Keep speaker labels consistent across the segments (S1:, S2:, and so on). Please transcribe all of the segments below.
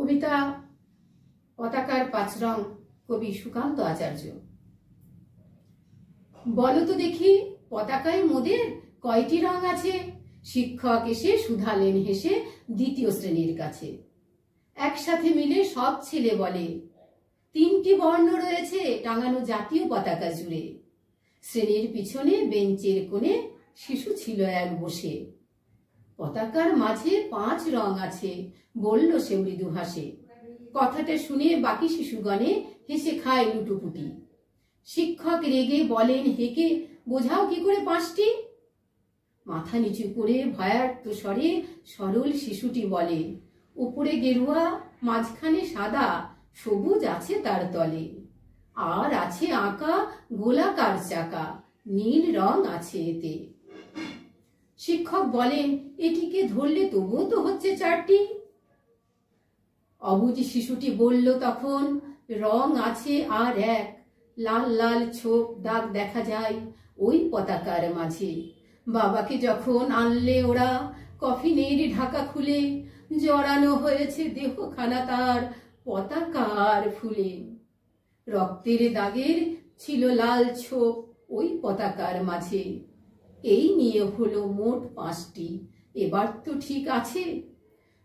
S1: কবিতা পতাকার পাঁচ রং, কবি সুকান্ত আচার্য। বলো তো দেখি পতাকায় মোদের কয়টি রং আছে? শিক্ষক এসে শুধালেন হেসে দ্বিতীয় শ্রেণীর কাছে। একসাথে মিলে সব ছেলে বলে, তিনটি বর্ণ রয়েছে টাঙানো জাতীয় পতাকা জুড়ে। শ্রেণীর পিছনে বেঞ্চের কোণে শিশু ছিল এক বসে। পতাকার মাঝে পাঁচ রং আছে, বলল সে মৃদু হাসে। কথাটা শুনে বাকি শিশুগণে হেসে খায় লুটোপুটি। শিক্ষক রেগে বলেন হেকে, বোঝাও কি করে পাঁচটি? মাথা নিচু করে ভয়ার্ত স্বরে সরল শিশুটি বলে, উপরে গেরুয়া, মাঝখানে সাদা, সবুজ আছে তার তলে। আর আছে আঁকা গোলাকার চাকা, নীল রং আছে এতে। শিক্ষক বলেন, এটিকে ধরলে তবুও তো হচ্ছে চারটি। অবুঝ শিশুটি বলল তখন, রং আছে আর এক, লাল লাল ছোপ দাগ দেখা যায় ওই পতাকার মাঝে। বাবাকে যখন আনলে ওরা কফিনের ঢাকা খুলে, জড়ানো হয়েছে দেহখানা তার পতাকার ফুলে। রক্তের দাগের ছিল লাল ছোপ ওই পতাকার মাঝে। এই নিয়ে হলো মোট পাঁচটি, এবার তো ঠিক আছে?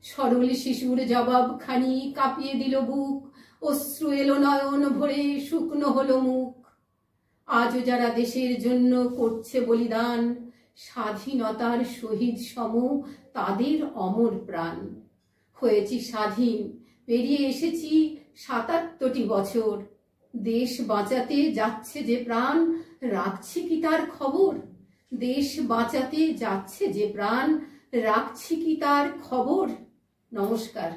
S1: সরল শিশুর জবাবখানি কাঁপিয়ে দিল বুক, অশ্রু এলো নয়ন ভরে, শুকনো হলো মুখ। আজও যারা দেশের জন্য করছে বলিদান, স্বাধীনতার শহীদ সম তাদের অমর প্রাণ। হয়েছি স্বাধীন, পেরিয়ে এসেছি ৭৭টি বছর। দেশ বাঁচাতে যাচ্ছে যে প্রাণ, রাখছি কি তার খবর? দেশ বাঁচাতে যাচ্ছে যে প্রাণ, রাখছি কি তার খবর? নমস্কার।